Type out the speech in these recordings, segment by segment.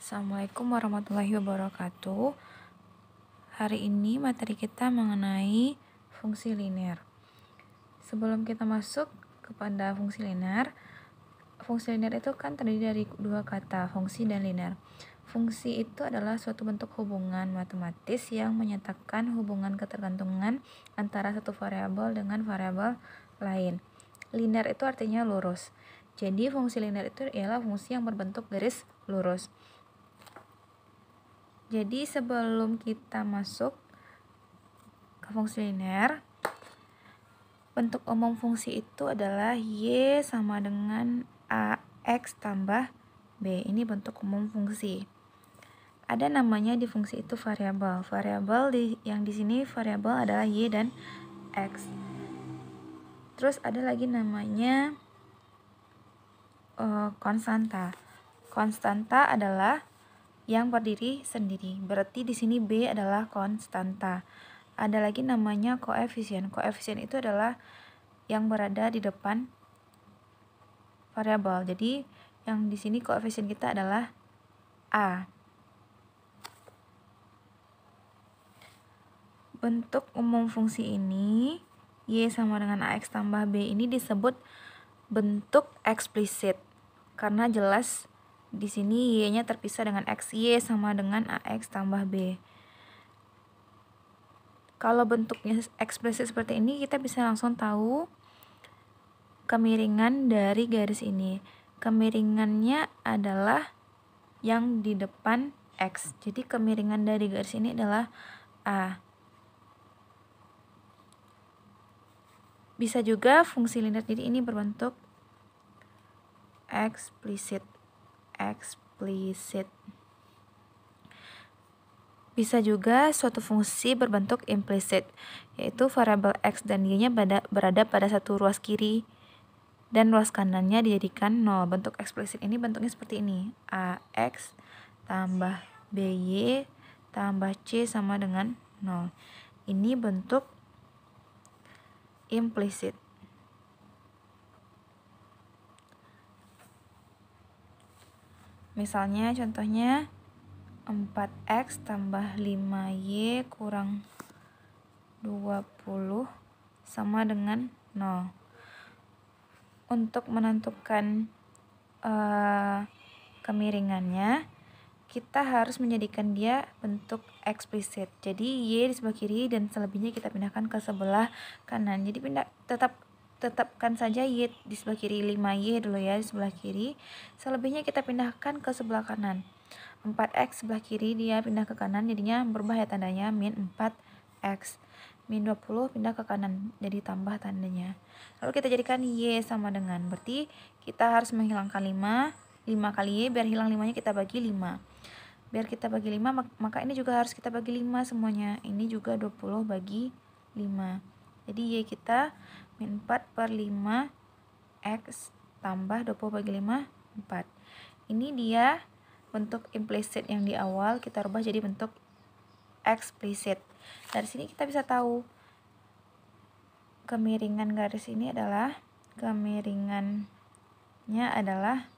Assalamualaikum warahmatullahi wabarakatuh. Hari ini materi kita mengenai fungsi linear. Sebelum kita masuk kepada fungsi linear itu kan terdiri dari dua kata, fungsi dan linear. Fungsi itu adalah suatu bentuk hubungan matematis yang menyatakan hubungan ketergantungan antara satu variabel dengan variabel lain. Linear itu artinya lurus. Jadi fungsi linear itu ialah fungsi yang berbentuk garis lurus. Jadi sebelum kita masuk ke fungsi linear, bentuk umum fungsi itu adalah Y sama dengan AX tambah B. Ini bentuk umum fungsi. Ada namanya di fungsi itu variabel. Yang di sini variabel adalah Y dan X. Terus ada lagi namanya konstanta. Konstanta adalah yang berdiri sendiri. Berarti di sini B adalah konstanta. Ada lagi namanya koefisien. Koefisien itu adalah yang berada di depan variabel. Jadi yang di sini koefisien kita adalah A. Bentuk umum fungsi ini Y sama dengan AX tambah B ini disebut bentuk eksplisit karena jelas di sini Y-nya terpisah dengan X. Y sama dengan AX tambah B. Kalau bentuknya eksplisit seperti ini, kita bisa langsung tahu kemiringan dari garis ini. Kemiringannya adalah yang di depan X. Jadi kemiringan dari garis ini adalah A. Bisa juga fungsi linear jadi ini berbentuk eksplisit. Bisa juga suatu fungsi berbentuk implisit, yaitu variabel X dan Y-nya berada pada satu ruas kiri dan ruas kanannya dijadikan 0. Bentuk eksplisit ini bentuknya seperti ini. AX tambah BY tambah C sama dengan 0. Ini bentuk implisit. Misalnya contohnya 4X tambah 5Y kurang 20 sama dengan 0. Untuk menentukan kemiringannya, kita harus menjadikan dia bentuk eksplisit. Jadi Y di sebelah kiri dan selebihnya kita pindahkan ke sebelah kanan. Jadi tetapkan saja Y di sebelah kiri, 5Y dulu ya di sebelah kiri. Selebihnya kita pindahkan ke sebelah kanan. 4X sebelah kiri dia pindah ke kanan, jadinya berubah ya tandanya, min 4X. Min 20 pindah ke kanan, jadi tambah tandanya. Lalu kita jadikan Y sama dengan, berarti kita harus menghilangkan 5 kali Y, biar hilang 5-nya kita bagi 5. Biar kita bagi 5, maka ini juga harus kita bagi 5 semuanya. Ini juga 20 bagi 5. Jadi Y kita min 4 per 5 X tambah 20 bagi 5, 4. Ini dia bentuk implisit yang di awal, kita rubah jadi bentuk eksplisit. Dari sini kita bisa tahu kemiringan garis ini adalah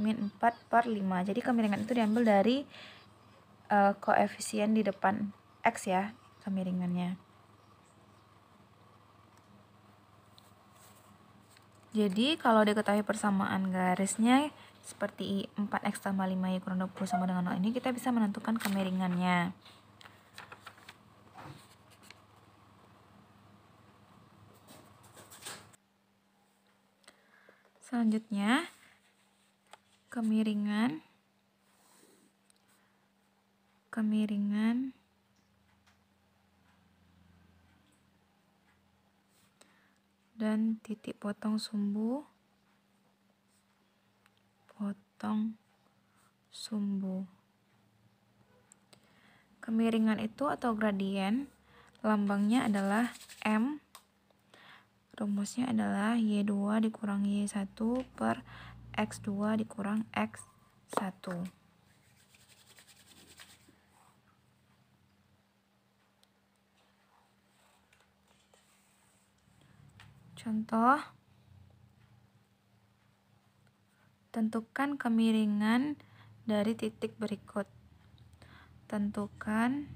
min 4 per 5. Jadi kemiringan itu diambil dari koefisien di depan X ya, kemiringannya. Jadi kalau diketahui persamaan garisnya seperti 4X tambah 5Y kurang 20 sama dengan 0 ini, kita bisa menentukan kemiringannya. Selanjutnya, kemiringan dan titik potong sumbu Kemiringan itu atau gradien lambangnya adalah M. Rumusnya adalah Y2 dikurang Y1 per X2 dikurang X1. Contoh, tentukan kemiringan dari titik berikut. tentukan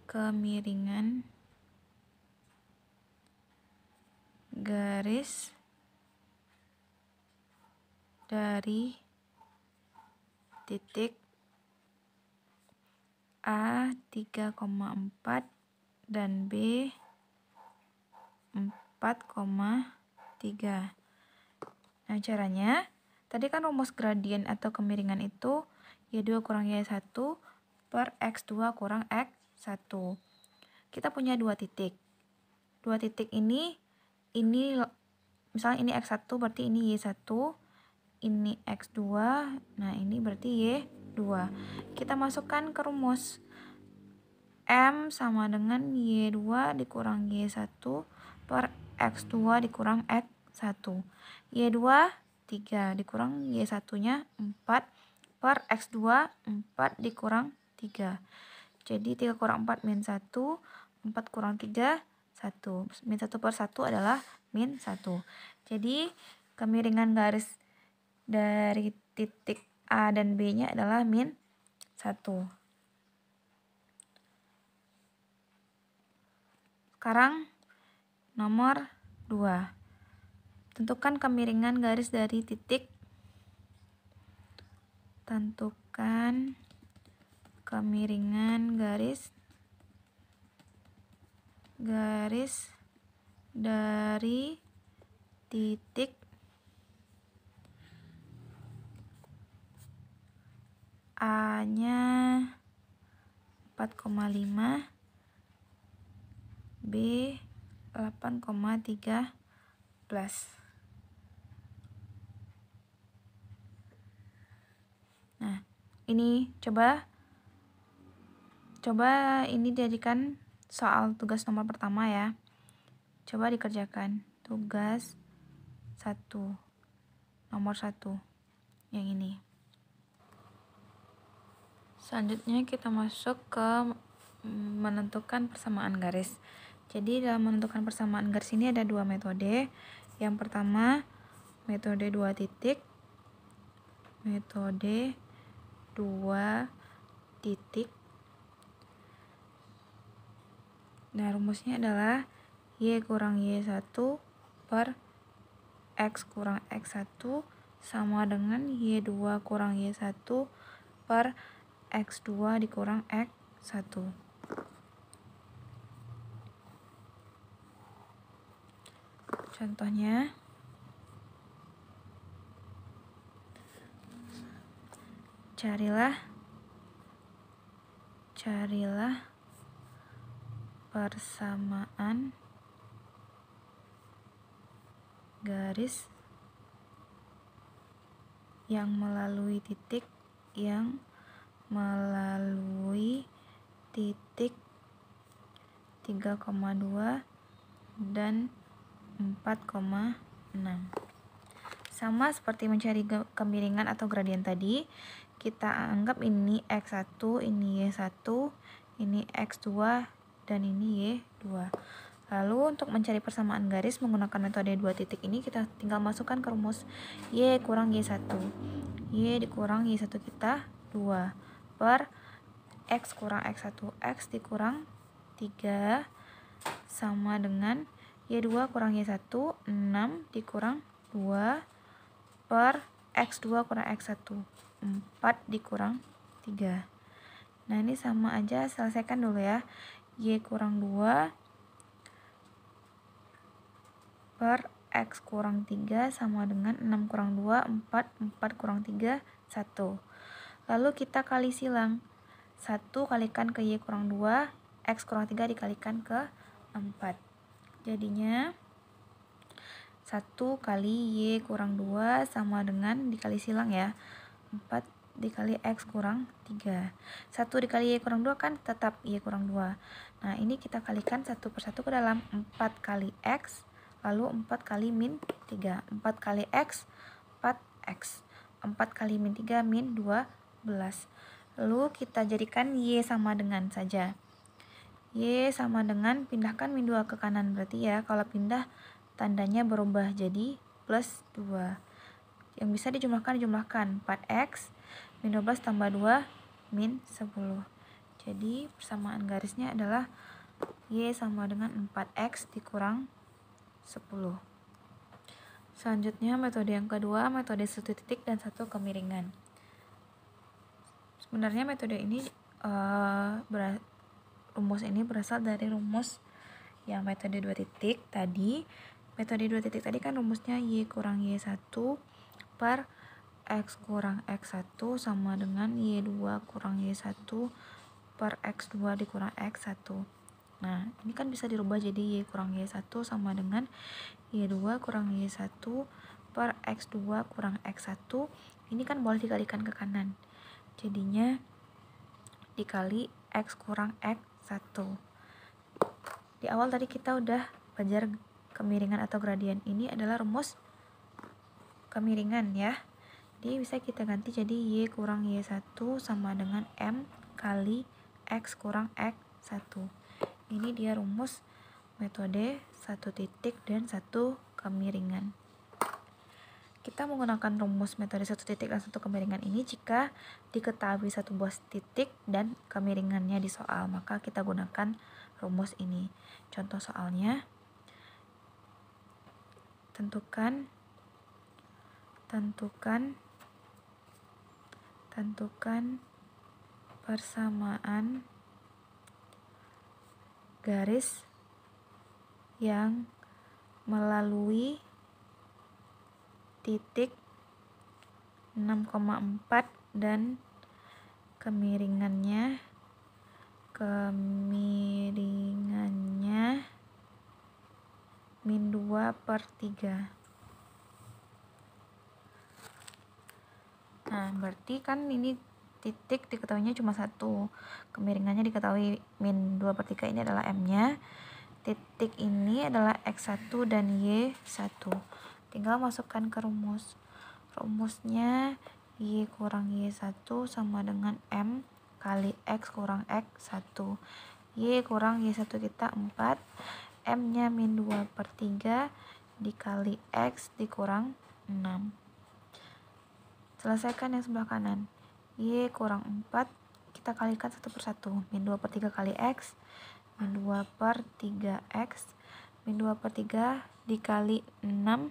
kemiringan garis dari titik A 3,4 dan B 4,3. Nah, caranya, tadi kan rumus gradien atau kemiringan itu Y2 kurang Y1 per X2 kurang X1. Kita punya dua titik. Dua titik ini misalnya ini X1 berarti ini Y1, ini X2, nah ini berarti Y2. Kita masukkan ke rumus. M sama dengan Y2 dikurang Y1 per X2 dikurang X1. Y2 3 dikurang Y1-nya 4 per X2 4 dikurang 3. Jadi 3 kurang 4 min 1, 4 kurang 3 1. Min 1 per 1 adalah min 1. Jadi kemiringan garis dari titik A dan B-nya adalah min 1. Sekarang nomor 2. Tentukan kemiringan garis dari titik. Tentukan kemiringan garis dari titik A-nya 4,5, B 8,3 plus. Nah, ini coba ini dijadikan soal tugas nomor pertama ya. Coba dikerjakan. Tugas 1. Nomor 1. Yang ini. Selanjutnya kita masuk ke menentukan persamaan garis. Jadi dalam menentukan persamaan garis ini ada dua metode. Yang pertama, metode 2 titik. Metode 2 titik. Nah, rumusnya adalah Y kurang Y1 per X kurang X1 sama dengan Y2 kurang Y1 per X2 dikurang X1. Contohnya, carilah persamaan garis yang melalui titik 3,2 dan 4,6. Sama seperti mencari kemiringan atau gradien tadi, kita anggap ini X1, ini Y1, ini X2, dan ini Y2. Lalu untuk mencari persamaan garis menggunakan metode 2 titik ini, kita tinggal masukkan ke rumus Y kurang Y1. Y dikurang Y1 kita 2 per X kurang X1. X dikurang 3 sama dengan Y2 kurang Y1, 6 dikurang 2 per X2 kurang X1, 4 dikurang 3. Nah, ini sama aja, selesaikan dulu ya. Y kurang 2 per X kurang 3 sama dengan 6 kurang 2, 4, 4 kurang 3, 1. Lalu kita kali silang. 1 kalikan ke Y kurang 2, X kurang 3 dikalikan ke 4. Jadinya 1 kali Y kurang 2 sama dengan dikali silang ya, 4 dikali X kurang 3. 1 dikali Y kurang 2 kan tetap Y kurang 2. Nah, ini kita kalikan 1 per 1 ke dalam. 4 kali X, lalu 4 kali min 3. 4 kali X, 4X. 4 kali min 3, min 12. Lalu kita jadikan Y sama dengan saja. Y sama dengan, pindahkan min 2 ke kanan, berarti ya kalau pindah tandanya berubah jadi plus 2. Yang bisa dijumlahkan 4X min 12 tambah 2 min 10. Jadi persamaan garisnya adalah Y sama dengan 4X dikurang 10. Selanjutnya metode yang kedua, metode satu titik dan satu kemiringan. Sebenarnya metode ini rumus ini berasal dari rumus yang metode 2 titik tadi. Metode 2 titik tadi kan rumusnya Y kurang Y1 per X kurang X1 sama dengan Y2 kurang Y1 per X2 dikurang X1. Nah, ini kan bisa dirubah jadi Y kurang Y1 sama dengan Y2 kurang Y1 per X2 kurang X1. Ini kan boleh dikalikan ke kanan. Jadinya dikali X kurang X1. Di awal tadi kita udah belajar kemiringan atau gradien. Ini adalah rumus kemiringan ya. Jadi bisa kita ganti jadi Y kurang Y1 sama dengan M kali X kurang X1. Ini dia rumus metode satu titik dan satu kemiringan. Kita menggunakan rumus metode satu titik dan satu kemiringan ini jika diketahui satu buah titik dan kemiringannya di soal, maka kita gunakan rumus ini. Contoh soalnya, tentukan persamaan garis yang melalui titik 6,4 dan kemiringannya min 2/3. Nah, berarti kan ini titik diketahuinya cuma satu, kemiringannya diketahui min 2/3, ini adalah M-nya. Titik ini adalah X1 dan Y1. Tinggal masukkan ke rumus. Rumusnya Y kurang Y1 sama dengan M kali X kurang X1. Y kurang Y1 kita 4, M-nya min 2/3 dikali X dikurang 6. Selesaikan yang sebelah kanan. Y kurang 4 kita kalikan 1/1. Min 2/3 kali X, min 2/3X, min 2/3 dikali 6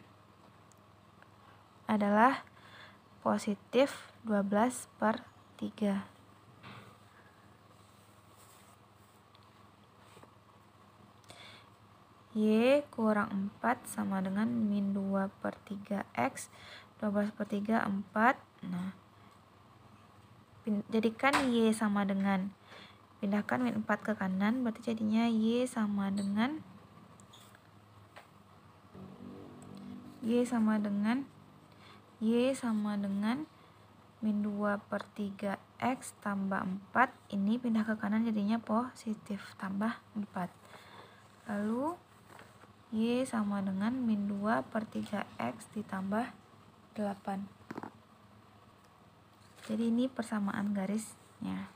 adalah positif 12/3. Y kurang 4 sama dengan min 2/3X, 12/3 4. Nah, jadikan Y sama dengan, pindahkan min 4 ke kanan, berarti jadinya Y sama dengan min 2/3X tambah 4. Ini pindah ke kanan jadinya positif, tambah 4. Lalu Y sama dengan min 2/3X ditambah 8. Jadi ini persamaan garisnya.